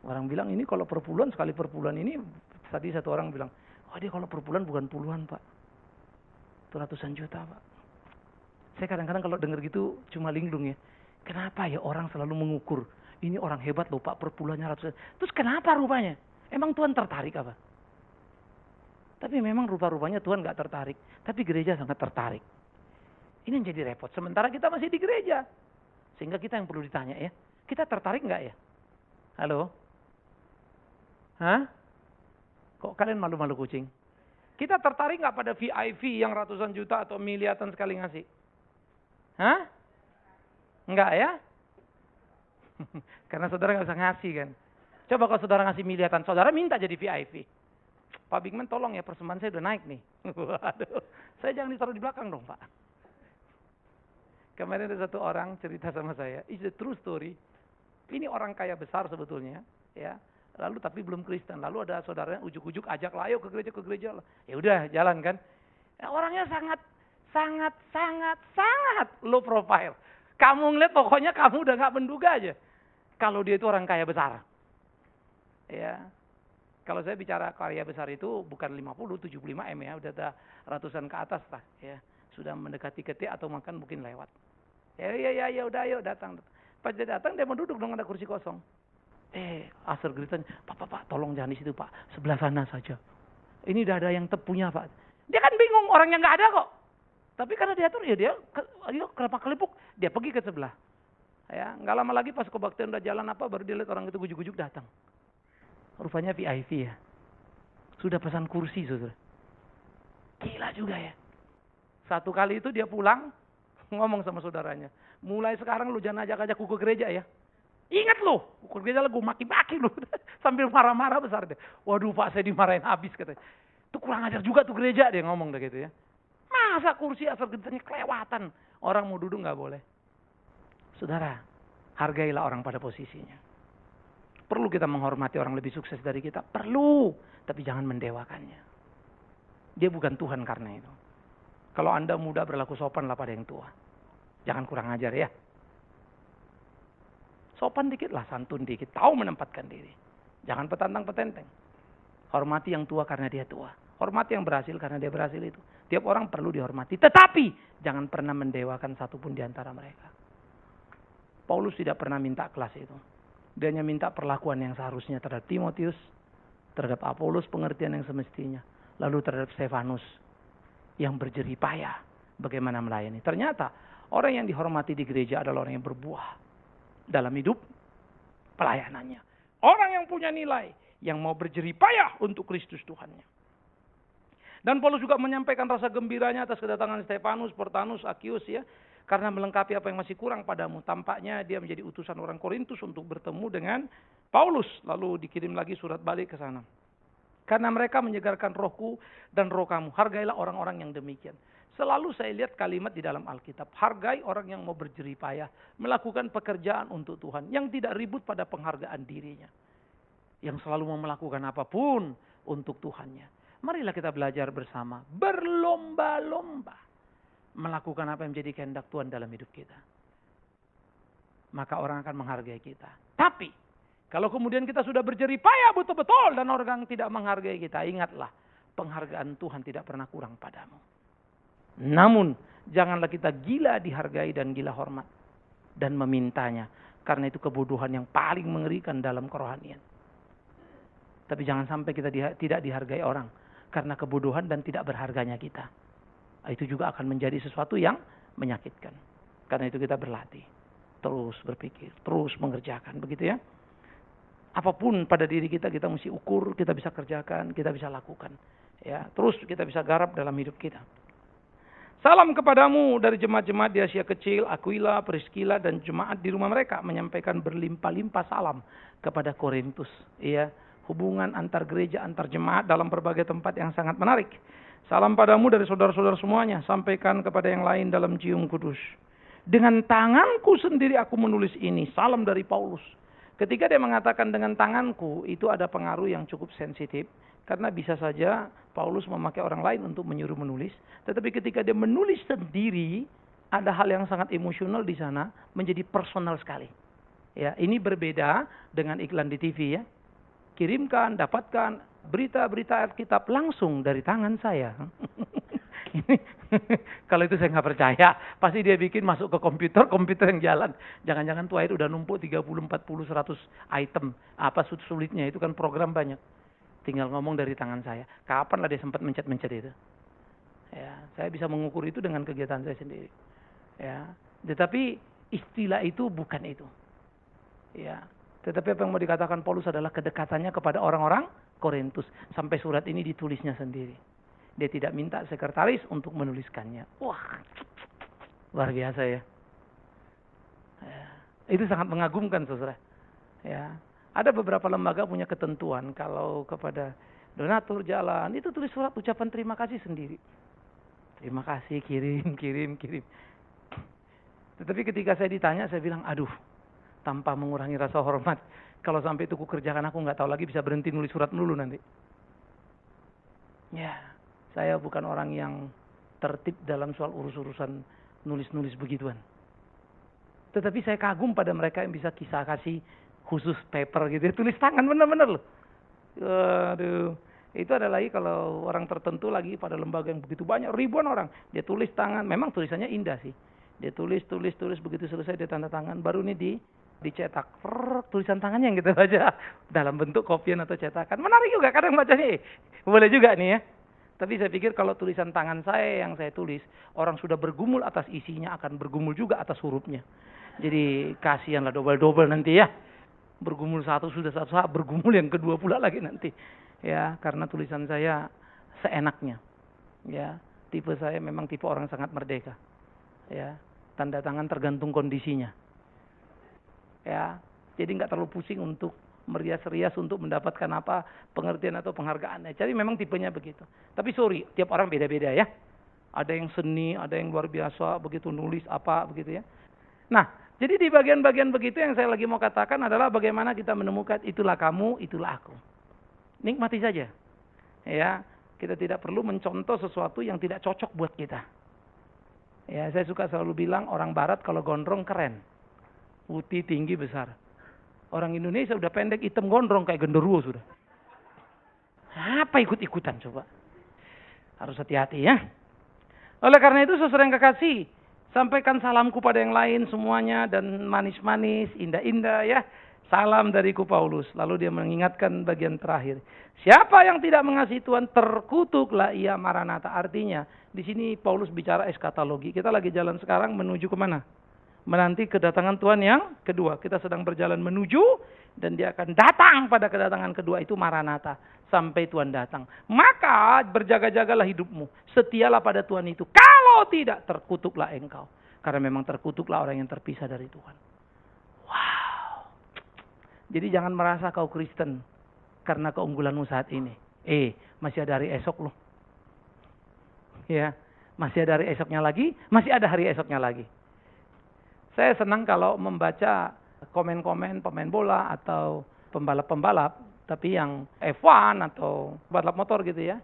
Orang bilang ini kalau per bulan, sekali per bulan ini, tadi satu orang bilang, oh dia kalau per bulan bukan puluhan pak. Itu ratusan juta pak. Saya kadang-kadang kalau dengar gitu cuma linglung ya. Kenapa ya orang selalu mengukur? Ini orang hebat loh pak, per bulannya ratusan. Terus kenapa rupanya? Emang Tuhan tertarik apa? Tapi memang rupa-rupanya Tuhan gak tertarik. Tapi gereja sangat tertarik. Ini yang jadi repot. Sementara kita masih di gereja. Sehingga kita yang perlu ditanya ya. Kita tertarik gak ya? Halo? Hah? Kok kalian malu-malu kucing? Kita tertarik gak pada VIP yang ratusan juta atau miliaran sekali ngasih? Hah? Enggak ya? Karena saudara gak bisa ngasih kan. Coba kalau saudara ngasih miliaran, saudara minta jadi VIP. Pak Bigman tolong ya, persembahan saya udah naik nih. Waduh, saya jangan ditaruh di belakang dong Pak. Kemarin ada satu orang cerita sama saya, it's a true story. Ini orang kaya besar sebetulnya, ya. Lalu tapi belum Kristen. Lalu ada saudaranya ujuk-ujuk ajak lah, ayo ke gereja. Ya udah jalan kan. Ya, orangnya sangat low profile. Kamu ngeliat pokoknya kamu udah nggak menduga aja. Kalau dia itu orang kaya besar. Ya. Kalau saya bicara kaya besar itu bukan 50, 75 M ya. Udah ada ratusan ke atas lah. Ya. Sudah mendekati ketik atau makan mungkin lewat. Ya udah ayo datang. Pas dia datang dia mau duduk dong ada kursi kosong. Asal geritan, Pak, tolong jangan di situ Pak. Sebelah sana saja. Ini udah ada yang tepunya Pak. Dia kan bingung, orangnya nggak ada kok. Tapi karena diatur ya dia, kenapa kelipuk, dia pergi ke sebelah. Ya, nggak lama lagi pas kebaktian udah jalan apa, baru dia lihat orang itu gujuk-gujuk datang. Rupanya VIP ya. Sudah pesan kursi saudara. Gila juga ya. Satu kali itu dia pulang, ngomong sama saudaranya. Mulai sekarang lu jangan ajak-ajak ku ke gereja ya. Ingat lu, ku ke gereja lu maki-maki lu. Sambil marah-marah besar deh. Waduh Pak saya dimarahin habis katanya. Itu kurang ajar juga tuh gereja dia ngomong deh gitu ya. Masa kursi asal gedenya kelewatan. Orang mau duduk gak boleh. Saudara, hargailah orang pada posisinya. Perlu kita menghormati orang lebih sukses dari kita. Perlu. Tapi jangan mendewakannya. Dia bukan Tuhan karena itu. Kalau Anda muda berlaku sopanlah pada yang tua. Jangan kurang ajar ya. Sopan dikit lah, santun dikit. Tahu menempatkan diri. Jangan petantang-petenteng. Hormati yang tua karena dia tua. Hormati yang berhasil karena dia berhasil itu. Tiap orang perlu dihormati. Tetapi jangan pernah mendewakan satupun di antara mereka. Paulus tidak pernah minta kelas itu. Dia hanya minta perlakuan yang seharusnya terhadap Timotius, terhadap Apolos pengertian yang semestinya, lalu terhadap Stefanus yang berjerih payah bagaimana melayani. Ternyata orang yang dihormati di gereja adalah orang yang berbuah dalam hidup pelayanannya. Orang yang punya nilai, yang mau berjerih payah untuk Kristus Tuhannya. Dan Paulus juga menyampaikan rasa gembiranya atas kedatangan Stefanus, Portanus, Akius ya. Karena melengkapi apa yang masih kurang padamu. Tampaknya dia menjadi utusan orang Korintus untuk bertemu dengan Paulus. Lalu dikirim lagi surat balik ke sana. Karena mereka menyegarkan rohku dan roh kamu. Hargailah orang-orang yang demikian. Selalu saya lihat kalimat di dalam Alkitab. Hargai orang yang mau berjerih payah. Melakukan pekerjaan untuk Tuhan. Yang tidak ribut pada penghargaan dirinya. Yang selalu mau melakukan apapun untuk Tuhannya. Marilah kita belajar bersama. Berlomba-lomba. Melakukan apa yang menjadi kehendak Tuhan dalam hidup kita. Maka orang akan menghargai kita. Tapi, kalau kemudian kita sudah berjerih payah betul-betul dan orang tidak menghargai kita, ingatlah, penghargaan Tuhan tidak pernah kurang padamu. Namun, janganlah kita gila dihargai dan gila hormat. Dan memintanya. Karena itu kebodohan yang paling mengerikan dalam kerohanian. Tapi jangan sampai kita tidak dihargai orang. Karena kebodohan dan tidak berharganya kita. Itu juga akan menjadi sesuatu yang menyakitkan. Karena itu kita berlatih. Terus berpikir, terus mengerjakan. Begitu ya. Apapun pada diri kita mesti ukur, kita bisa kerjakan, kita bisa lakukan. Ya, terus kita bisa garap dalam hidup kita. Salam kepadamu dari jemaat-jemaat di Asia Kecil, Aquila, Priscilla, dan jemaat di rumah mereka menyampaikan berlimpah-limpah salam kepada Korintus. Ya, hubungan antar gereja, antar jemaat dalam berbagai tempat yang sangat menarik. Salam padamu dari saudara-saudara semuanya, sampaikan kepada yang lain dalam cium kudus. Dengan tanganku sendiri aku menulis ini, salam dari Paulus. Ketika dia mengatakan dengan tanganku, itu ada pengaruh yang cukup sensitif. Karena bisa saja Paulus memakai orang lain untuk menyuruh menulis. Tetapi ketika dia menulis sendiri, ada hal yang sangat emosional di sana, menjadi personal sekali. Ya, ini berbeda dengan iklan di TV ya. Kirimkan, dapatkan berita-berita Alkitab langsung dari tangan saya. Ini kalau itu saya nggak percaya, pasti dia bikin masuk ke komputer yang jalan. Jangan-jangan tuh air udah numpuk 30, 40, 100 item. Apa sulitnya, itu kan program banyak. Tinggal ngomong dari tangan saya. Kapan lah dia sempat mencet-mencet itu? Ya, saya bisa mengukur itu dengan kegiatan saya sendiri. Ya, tetapi istilah itu bukan itu. Ya, tetapi apa yang mau dikatakan Paulus adalah kedekatannya kepada orang-orang Korintus. Sampai surat ini ditulisnya sendiri. Dia tidak minta sekretaris untuk menuliskannya. Wah, luar biasa ya. Ya, itu sangat mengagumkan, saudara. Ya. Ada beberapa lembaga punya ketentuan kalau kepada donatur jalan itu tulis surat ucapan terima kasih sendiri. Terima kasih, kirim. Tetapi ketika saya ditanya, saya bilang, aduh, tanpa mengurangi rasa hormat. Kalau sampai itu kukerjakan, aku nggak tahu lagi bisa berhenti nulis surat dulu nanti. Ya, saya bukan orang yang tertib dalam soal urusan nulis-nulis begituan. Tetapi saya kagum pada mereka yang bisa kisah kasih khusus paper gitu ya, tulis tangan benar-benar loh. Aduh, itu ada lagi kalau orang tertentu lagi pada lembaga yang begitu banyak, ribuan orang, dia tulis tangan, memang tulisannya indah sih. Dia tulis, begitu selesai dia tanda tangan, baru ini dicetak. Tulisan tangannya yang kita baca dalam bentuk kopian atau cetakan. Menarik juga kadang bacanya. Boleh juga nih ya. Tapi saya pikir kalau tulisan tangan saya yang saya tulis, orang sudah bergumul atas isinya akan bergumul juga atas hurufnya. Jadi kasihanlah double-double nanti ya. Bergumul satu sudah satu, bergumul yang kedua pula lagi nanti. Ya, karena tulisan saya seenaknya. Ya, tipe saya memang tipe orang sangat merdeka. Ya, tanda tangan tergantung kondisinya. Ya, jadi nggak terlalu pusing untuk merias-rias untuk mendapatkan apa pengertian atau penghargaan. Jadi memang tipenya begitu. Tapi sorry, tiap orang beda-beda ya. Ada yang seni, ada yang luar biasa, begitu nulis apa begitu ya. Nah, jadi di bagian-bagian begitu yang saya lagi mau katakan adalah bagaimana kita menemukan itulah kamu, itulah aku. Nikmati saja. Ya, kita tidak perlu mencontoh sesuatu yang tidak cocok buat kita. Ya, saya suka selalu bilang orang barat kalau gondrong keren. Putih, tinggi, besar. Orang Indonesia udah pendek, hitam, gondrong kayak genderuwo sudah. Apa ikut-ikutan coba? Harus hati-hati ya. Oleh karena itu saudara yang kekasih, sampaikan salamku pada yang lain semuanya dan manis-manis, indah-indah ya. Salam dariku Paulus. Lalu dia mengingatkan bagian terakhir. Siapa yang tidak mengasihi Tuhan terkutuklah ia, Maranatha. Artinya di sini Paulus bicara eskatologi. Kita lagi jalan sekarang menuju kemana? Menanti kedatangan Tuhan yang kedua. Kita sedang berjalan menuju dan dia akan datang pada kedatangan kedua, itu Maranatha. Sampai Tuhan datang. Maka berjaga-jagalah hidupmu. Setialah pada Tuhan itu. Kalau tidak, terkutuklah engkau. Karena memang terkutuklah orang yang terpisah dari Tuhan. Wow. Jadi jangan merasa kau Kristen karena keunggulanmu saat ini. Masih ada hari esok loh. Ya, masih ada hari esoknya lagi, masih ada hari esoknya lagi. Saya senang kalau membaca komen-komen pemain bola atau pembalap-pembalap, tapi yang F1 atau balap motor gitu ya.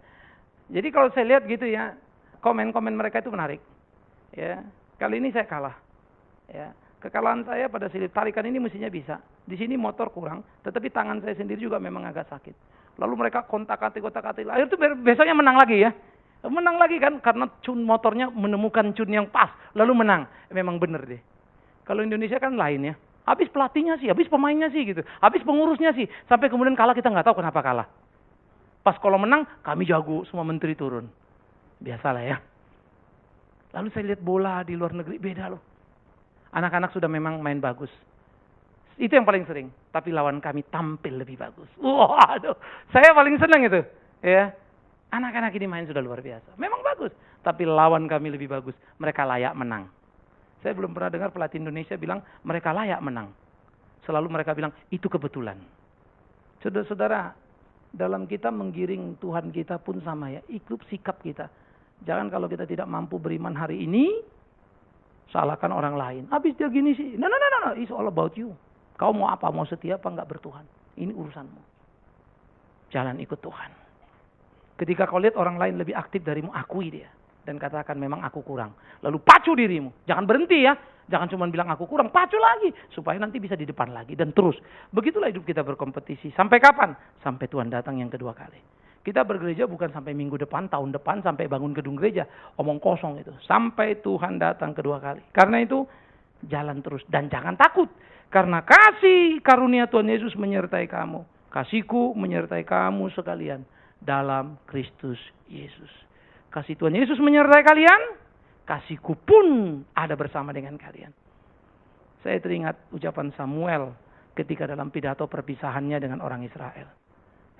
Jadi kalau saya lihat gitu ya, komen-komen mereka itu menarik. Ya, kali ini saya kalah. Ya, kekalahan saya pada silip tarikan ini mestinya bisa. Di sini motor kurang, tetapi tangan saya sendiri juga memang agak sakit. Lalu mereka kontak-atik. Akhirnya itu besoknya menang lagi ya. Menang lagi kan karena cun motornya menemukan cun yang pas, lalu menang. Memang benar deh. Kalau Indonesia kan lain ya. Habis pelatihnya sih, habis pemainnya sih gitu. Habis pengurusnya sih. Sampai kemudian kalah kita nggak tahu kenapa kalah. Pas kalau menang, kami jago, semua menteri turun. Biasalah ya. Lalu saya lihat bola di luar negeri, beda loh. Anak-anak sudah memang main bagus. Itu yang paling sering. Tapi lawan kami tampil lebih bagus. Waduh, saya paling senang itu. Ya, anak-anak ini main sudah luar biasa. Memang bagus, tapi lawan kami lebih bagus. Mereka layak menang. Saya belum pernah dengar pelatih Indonesia bilang mereka layak menang. Selalu mereka bilang itu kebetulan. Saudara-saudara, dalam kita menggiring Tuhan kita pun sama ya. Ikut sikap kita. Jangan kalau kita tidak mampu beriman hari ini, salahkan orang lain. Habis dia gini sih. No. It's all about you. Kau mau apa? Mau setia apa enggak bertuhan? Ini urusanmu. Jalan ikut Tuhan. Ketika kau lihat orang lain lebih aktif darimu, akui dia. Dan katakan memang aku kurang. Lalu pacu dirimu. Jangan berhenti ya. Jangan cuma bilang aku kurang. Pacu lagi. Supaya nanti bisa di depan lagi. Dan terus. Begitulah hidup kita berkompetisi. Sampai kapan? Sampai Tuhan datang yang kedua kali. Kita bergereja bukan sampai minggu depan, tahun depan, sampai bangun gedung gereja. Omong kosong itu. Sampai Tuhan datang kedua kali. Karena itu, jalan terus. Dan jangan takut. Karena kasih karunia Tuhan Yesus menyertai kamu. Kasihku menyertai kamu sekalian. Dalam Kristus Yesus. Kasih Tuhan Yesus menyertai kalian. Kasihku pun ada bersama dengan kalian. Saya teringat ucapan Samuel ketika dalam pidato perpisahannya dengan orang Israel.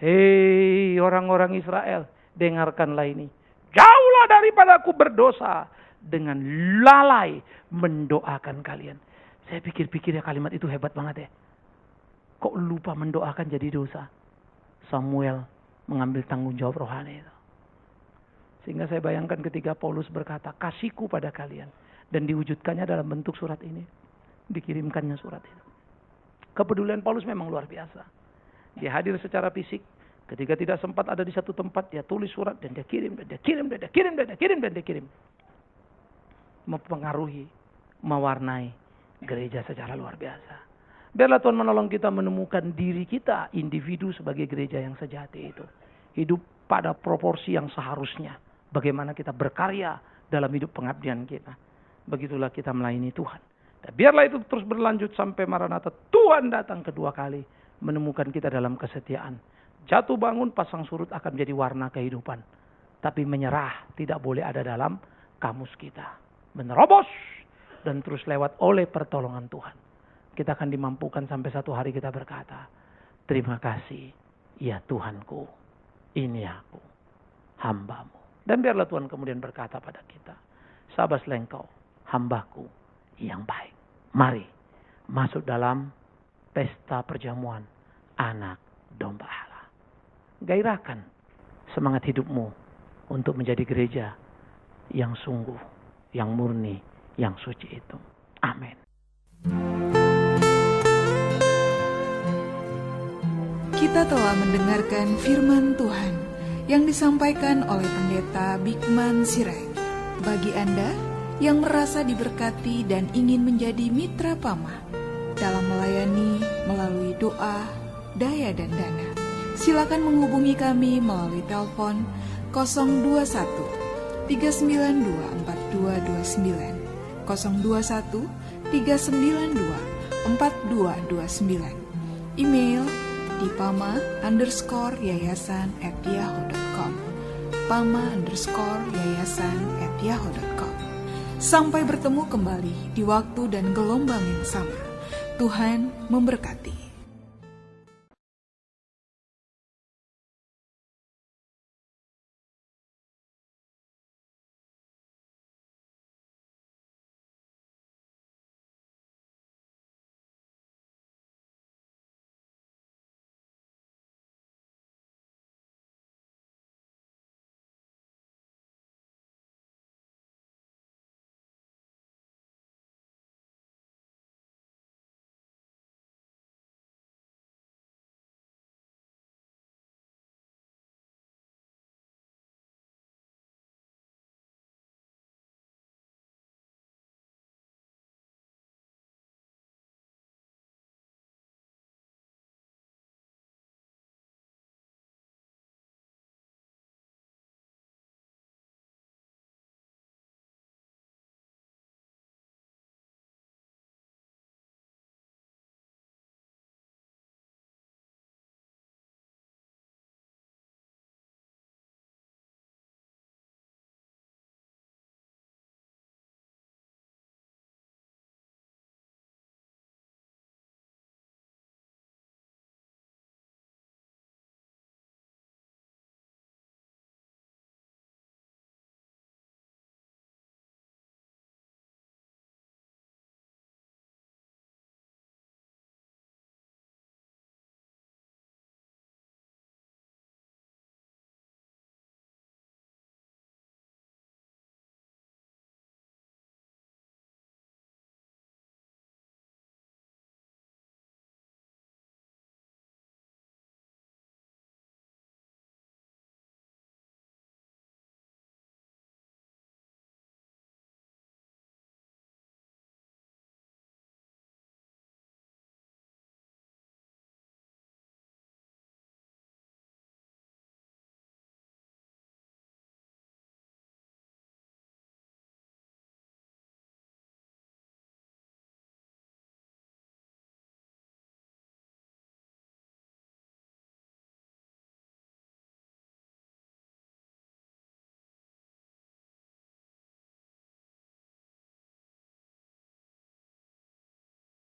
Hei orang-orang Israel, dengarkanlah ini. Jauhlah daripada aku berdosa dengan lalai mendoakan kalian. Saya pikir-pikir ya kalimat itu hebat banget ya. Kok lupa mendoakan jadi dosa? Samuel mengambil tanggung jawab rohani itu. Sehingga saya bayangkan ketika Paulus berkata, kasihku pada kalian. Dan diwujudkannya dalam bentuk surat ini. Dikirimkannya surat itu. Kepedulian Paulus memang luar biasa. Dia hadir secara fisik. Ketika tidak sempat ada di satu tempat, dia tulis surat dan dia kirim. Dan dia kirim, dan dia kirim, dan dia kirim, dan dia kirim. Mempengaruhi, mewarnai gereja secara luar biasa. Biarlah Tuhan menolong kita menemukan diri kita, individu sebagai gereja yang sejati itu. Hidup pada proporsi yang seharusnya. Bagaimana kita berkarya dalam hidup pengabdian kita. Begitulah kita melayani Tuhan. Dan biarlah itu terus berlanjut sampai Maranatha. Tuhan datang kedua kali. Menemukan kita dalam kesetiaan. Jatuh bangun, pasang surut akan menjadi warna kehidupan. Tapi menyerah tidak boleh ada dalam kamus kita. Menerobos. Dan terus lewat oleh pertolongan Tuhan. Kita akan dimampukan sampai satu hari kita berkata. Terima kasih. Ya Tuhanku. Ini aku. Hambamu. Dan biarlah Tuhan kemudian berkata pada kita. Sabaslah engkau, hambaku yang baik. Mari masuk dalam pesta perjamuan anak domba Allah. Gairahkan semangat hidupmu untuk menjadi gereja yang sungguh, yang murni, yang suci itu. Amin. Kita telah mendengarkan firman Tuhan yang disampaikan oleh Pendeta Bikman Sirait. Bagi Anda yang merasa diberkati dan ingin menjadi mitra PAMA dalam melayani melalui doa, daya dan dana, silakan menghubungi kami melalui telepon 021 392 4229 021 392 4229. Email di pama_yayasan@yahoo.com pama_yayasan@yahoo.com. Sampai bertemu kembali di waktu dan gelombang yang sama. Tuhan memberkati.